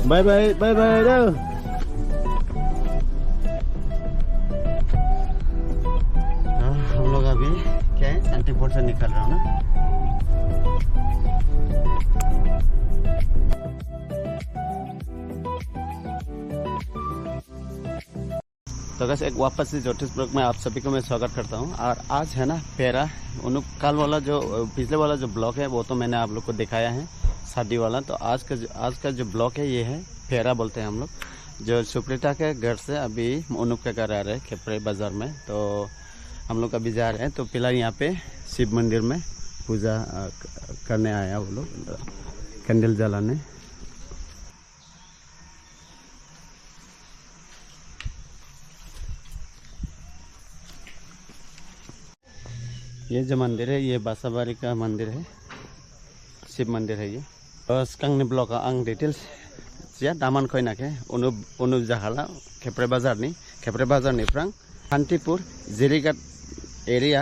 Bye bye bye bye đâu हम लोग अभी क्या है शांतिपुर से निकल रहा हूँ ना। तो बस एक वापस से ज्योतिष ब्लॉग में आप सभी को मैं स्वागत करता हूँ। और आज है ना फेरा कल वाला जो पिछले वाला जो ब्लॉग है वो तो मैंने आप लोग को दिखाया है शादी वाला। तो आज का जो ब्लॉग है ये है फेरा बोलते हैं हम लोग, जो सुप्रीता के घर से अभी उनुप के घर आ रहे हैं खेपरे बाज़ार में। तो हम लोग अभी जा रहे हैं। तो फिलहाल यहाँ पे शिव मंदिर में पूजा करने आया वो लोग, कैंडल जलाने। ये जो मंदिर है ये बासाबारी का मंदिर है, शिव मंदिर है ये। सिगांनि ब्लॉग आं डिटेल्स या दामान खयनाखे उनुप जाहाला खेपरे बाजारनिफ्राय शान्तिपुर जिरिघाट एरिया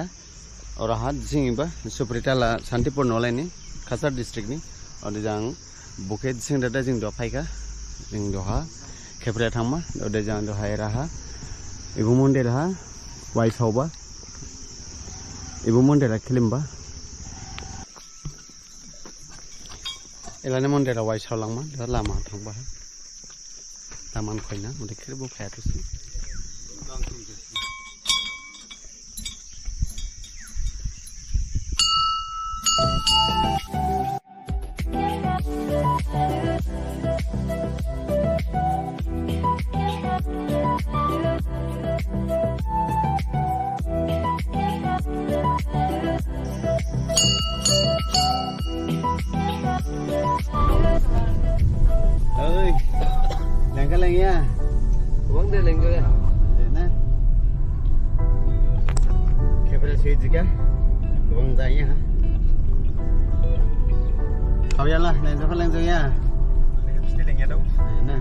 और हाथ जिंबा सुप्रीता शान्तिपुर नलायनि काछार डिस्ट्रिक्टनि और जां बुके जिं दादा जिं दो फायका जिं दहा खेपरे थांमा दे जां दहाय राहा इबु मंदिर हा वाइसावबा ibu mondera kilimba elane mondera waisaw langma da lama thangba taman khoina mode khirbo khayatusi lagi ya, uang deh lenggo ya, nah, kepada sih juga, uang daya, kau ya lah, lenggo ya, mesti lengnya dong, nah,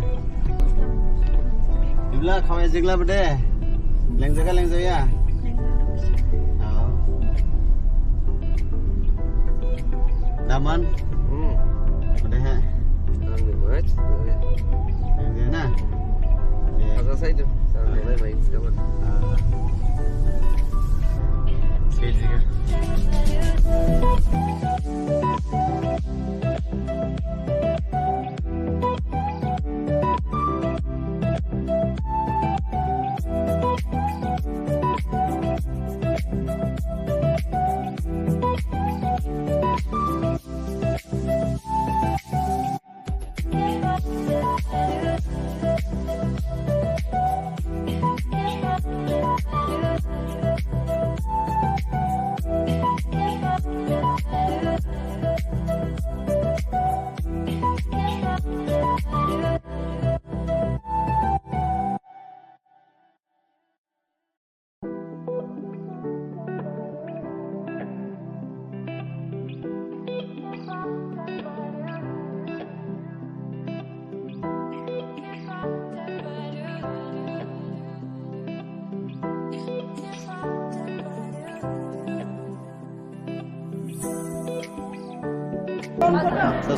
ibulah kau ya juga berde, lenggo ya, oh, daman, berde ya. Nah, apa saja? Mulai main kawan. Saya juga.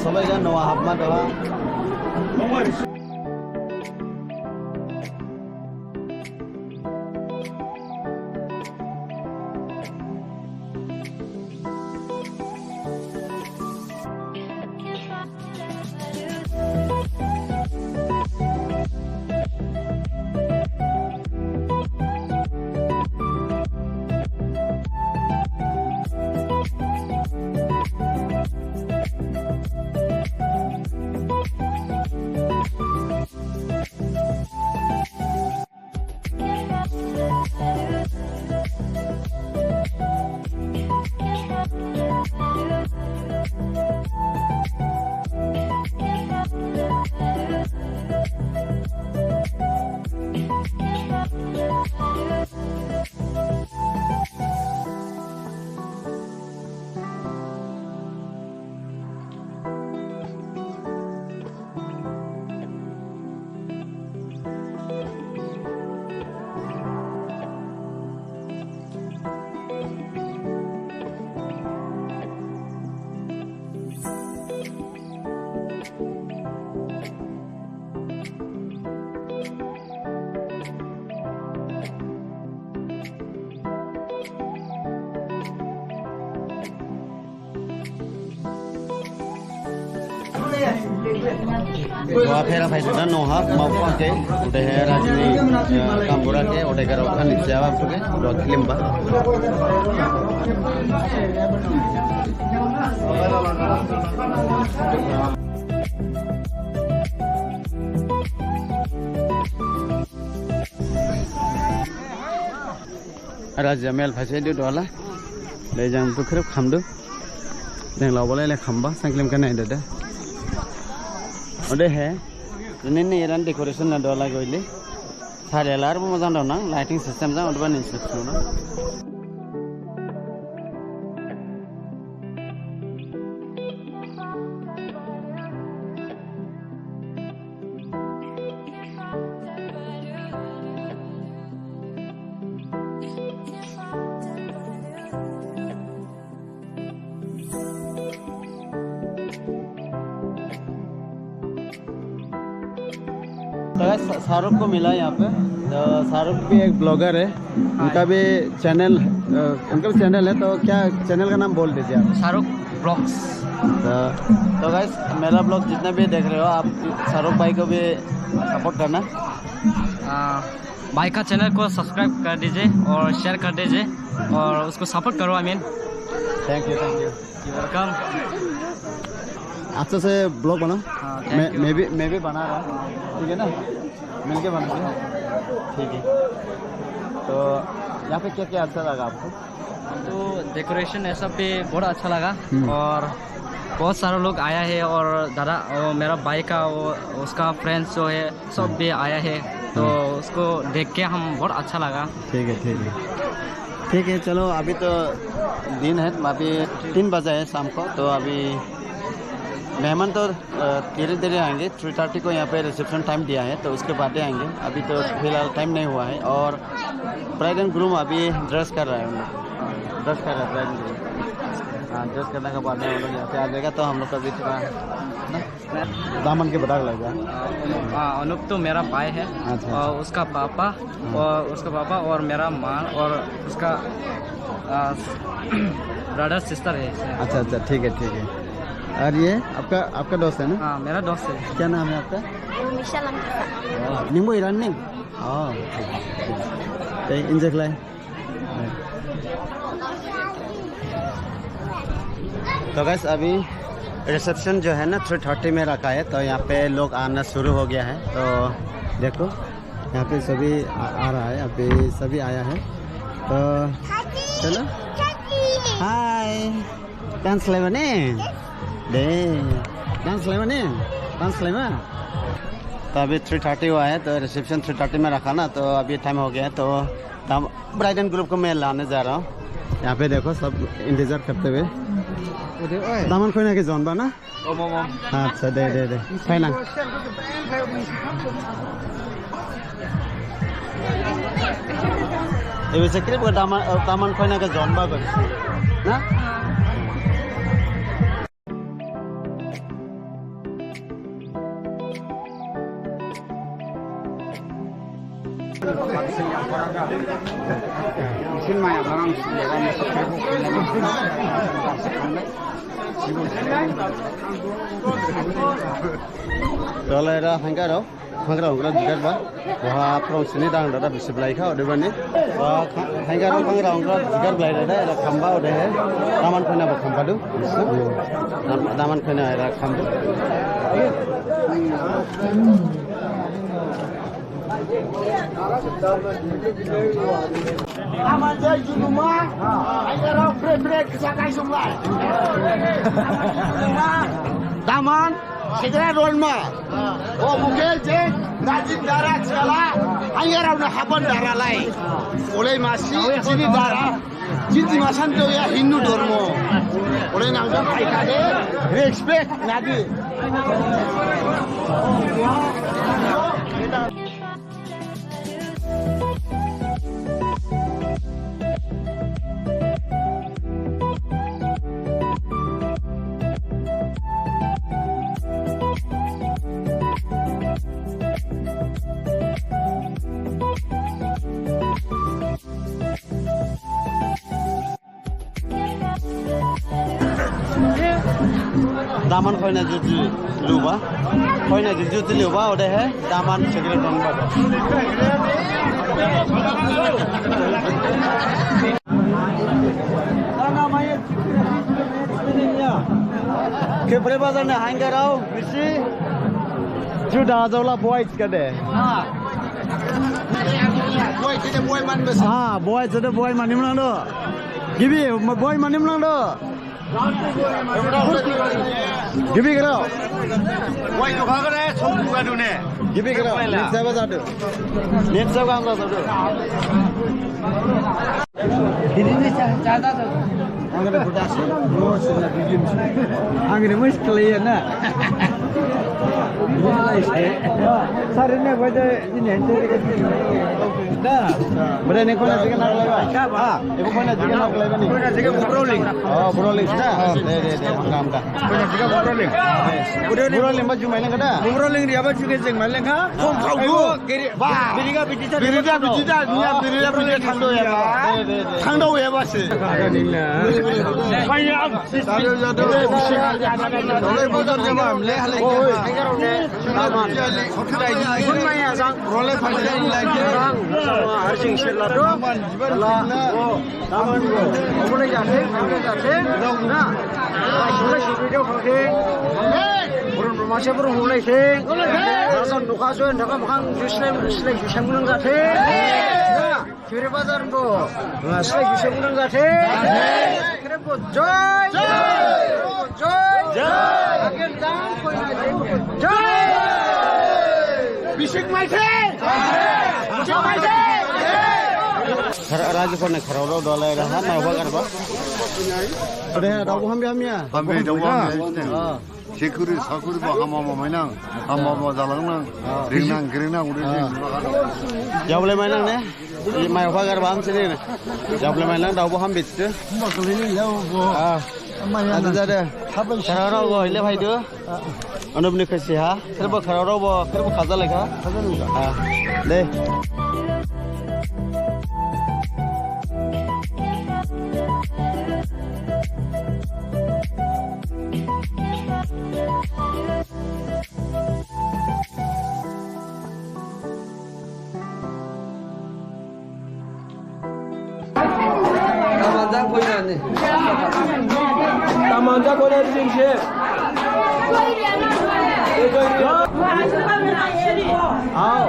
Sampai kan Noah Ahmad adalah Wah pera fai sudah nohak mau pakai udah rajini kampura ke udah karo kan jawab tuh ke udah kilimba. Raja Mel fai dia dola, lejang tu kerap khamdu, dan lawan le khamba sangkilim kan ada dah. Udah है ini iran decoration na dola goile thare lar mo mazan dona lighting system ja udban instruction na तो शाहरुख को मिला यहाँ पे तो शाहरुख भी एक blogger है उनका भी चैनल है तो क्या चैनल का नाम बोल दीजिए आप शाहरुख ब्लॉग्स तो गाइस मेरा ब्लॉग जितना भी देख रहे हो आप शाहरुख भाई को भी सपोर्ट करना भाई का चैनल को सब्सक्राइब कर दीजिए और शेयर कर दीजिए और उसको सपोर्ट करो I mean thank you welcome अच्छा से ब्लॉग बना मैं भी बना रहा ठीक है ना मिलके बनाते ठीक है तो यहाँ पे क्या क्या अच्छा लगा आपको तो डेकोरेशन ये सब भी बहुत अच्छा लगा और बहुत सारे लोग आया है और दादा और मेरा भाई का उसका फ्रेंड्स जो है सब भी आया है तो उसको देख के हम बहुत अच्छा लगा ठीक है चलो अभी तो दिन है अभी 3 बजे है शाम को तो अभी मेहमान तो धीरे धीरे आएंगे 3:30 को यहाँ पे रिसेप्शन टाइम दिया है तो उसके बाद आएंगे अभी तो फिलहाल टाइम नहीं हुआ है और ब्राइड एंड ग्रूम अभी ड्रेस कर रहा है उन लोग ड्रेस कर रहा है ब्राइड एंड ग्रूम हाँ ड्रेस करने के बाद हम लोग यहाँ पे आ जाएगा तो हम लोग का भी थोड़ा दामन के बता लग जाए अनूप तो मेरा भाई है अच्छा। और उसका पापा और मेरा माँ और उसका ब्रदर सिस्टर है अच्छा ठीक है और ये आपका दोस्त है ना हाँ मेरा दोस्त है क्या नाम है आपका विशाल निम्बू ईरान नहीं इंजेक्ट लाए तो गाइस अभी रिसेप्शन जो है ना 3:30 में रखा है तो यहाँ पे लोग आना शुरू हो गया है तो देखो यहाँ पे सभी आ रहा है अभी सभी आया है तो चलो हाय डांस ले बने दे डांस ले तो अभी 3:30 हुआ है तो रिसेप्शन 3:30 में रखा ना तो अभी टाइम हो गया है तो ब्राइड एंड ग्रुप को मैं लाने जा रहा हूँ यहाँ पे देखो सब इंतजार करते हुए दामन खोई ना के जौन बा ना अच्छा दे फाइना ये वैसे क्रिप दामन खोई ना के जौन बा ना Kalau ada hanggar orang juga bah, wah pro sini dah ada bisa beli kau, ada bani, wah hanggar orang juga beli ada khamba ada, taman kena berkhamba tu, taman kena ada khamba. Aman jadi di rumah, ayo break sakai semua. Taman, segera rolma. Oh mungkin je, najib darah salah, ayo orang haban darah lain. Oleh masih jadi darah, jadi masan tu ya Hindu dormo. Oleh nanggung kade, respect nabi. daman khoi na juju luba khoi na juju luba ode he daman secret dong ba dana mai Kepre bazar ne hangarau bisi juda jola boys kade boy kita boy man besi boy jede boy manim lang do gibi boy manim lang do gibi karo boy to kha kare chong ga du ne gibi karo net sa bazar do net sa gang ga do Ini cara tu. angare production no sina video angare mus clear na sarine bade ini ente da bade ne kona jige nak leba ibu kona jige nak leba ni kona jige broling broling da de ngam ka kona jige broling broling baju maileng kada broling dia baju ke jeng maileng ka không khau du ba biriga bijita nya biriga bijita thangdo ya thangdo ya ba se kaya sayo ja do dole bazar je ba le hale Kunmaya sang role phajai lagi sang har sing shela do la taman go obole jate na shole video khake burun masya burun mulai sing rasan duka so ndaka makhang juslam jusam nang jate na kire bazar go juslam jusam nang jate kire bo joy agen dam koi na joy Bisik mai the. Bisik mai the. Raja kone kharau dolai raha na ba kar ba. Ode dau hamya. Hambi dau hamya. Sekuri sakuri ba hama mainang. Hama jalang nang. Ringnang udah sing. Jawle mainang ne. Di mai ba kar ba am sini ne. Jawle mainang dau ham bit tu. Ada. Kharau go ile bhai tu. Anub ni khasi ha. Serba kharau bo serba khaza lekha. De. Tamanca koyuyor. Tamanca koyuyor bir şey. Ao.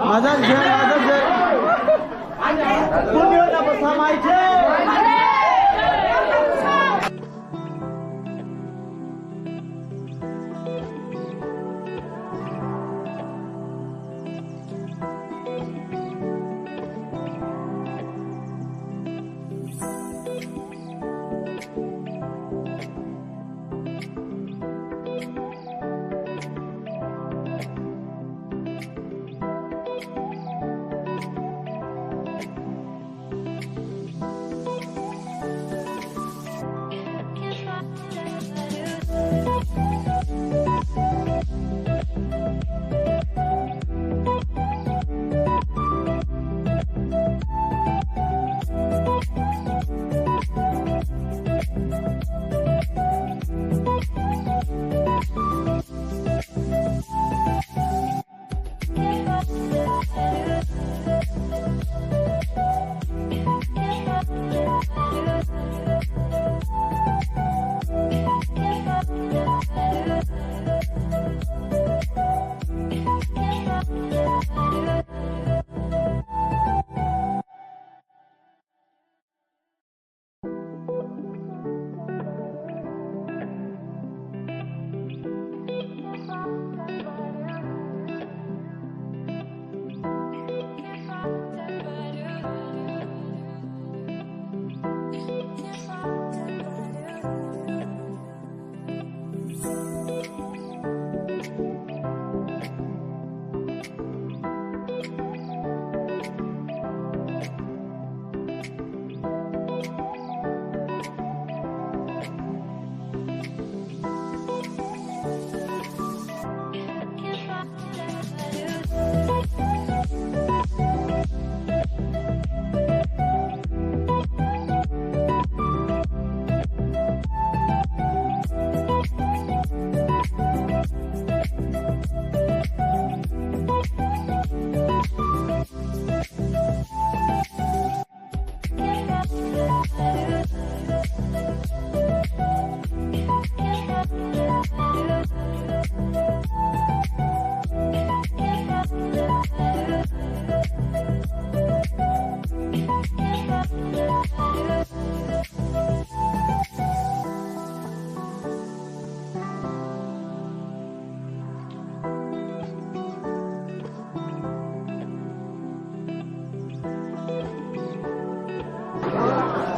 Mazan je. Punya dapat sama je.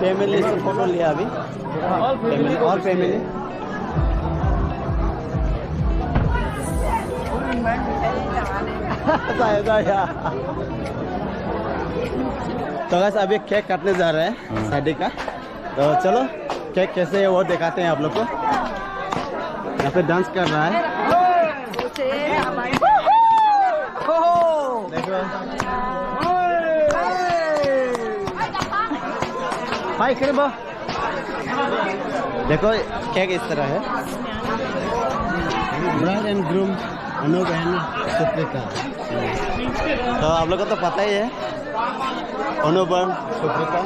Family से photo लिया अभी, family और family. तो बस अभी cake काटने जा रहे हैं शादी का, तो चलो केक कैसे है वो दिखाते हैं आप लोग को। यहाँ पे डांस कर रहा है, देखो हाय करीबा, देखो केक इस तरह है। Bride and groom Anup and Suprika. तो आप लोगों को तो पता ही है, अनूप और सुप्रिका,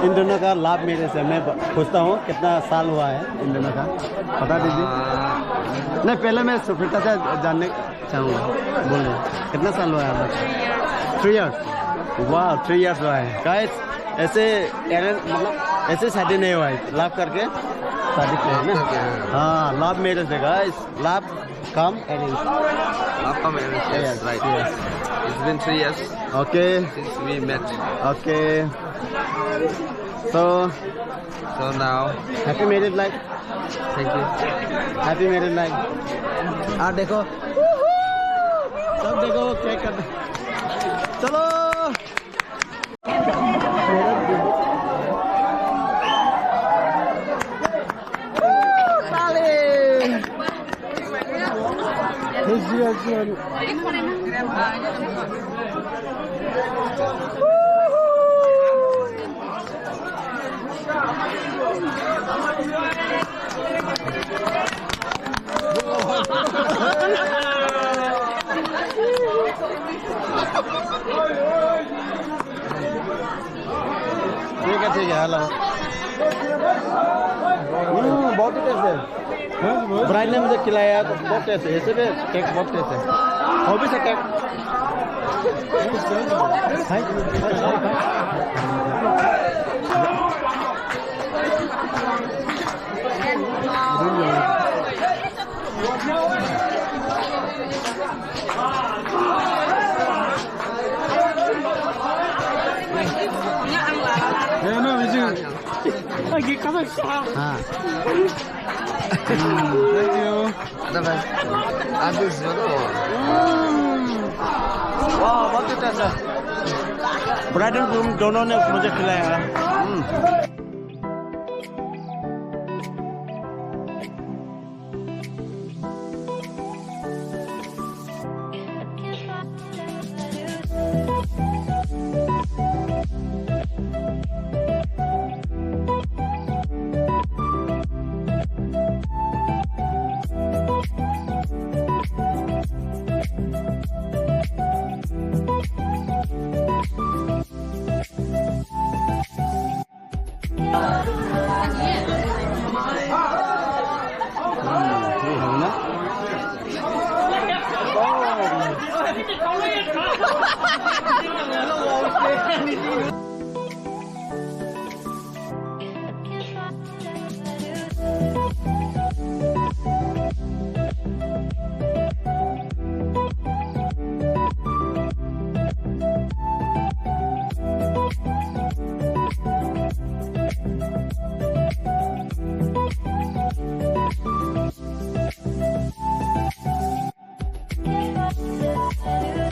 इन दोनों का लाभ मेरे से। मैं पूछता हूँ कितना साल हुआ है इन दोनों का, बता दीजिए। नहीं, पहले मैं सुप्रिका से जानने चाहूँगा, बोलिए कितना साल हुआ है आप लोग? 3 years। वाह, 3 years हुआ है गाइस। ऐसे मतलब ऐसे शादी नहीं हुआ है, लाभ करके शादी किया है ना। हाँ, लाभ मेरे से गाइस, लाभ कम arrange. Love come and yes, right. Yes. It's been 3 years Okay, since we met. okay. So now, happy married life. thank you. Happy marriage life. आ देखो, सब देखो केक कर, चलो। ठीक है, हेलो। बहुत ही टेस्ट है, ब्राइड ने मुझे खिलाया तो बहुत टेस्ट है। ऐसे भी केक बहुत टेस्ट है, हो भी से केक। हाँ, थैंक यू। Aduh, वाह, बहुत ही टेस्ट है। ब्राइड एंड ग्रूम दोनों ने मुझे खिलाया। you.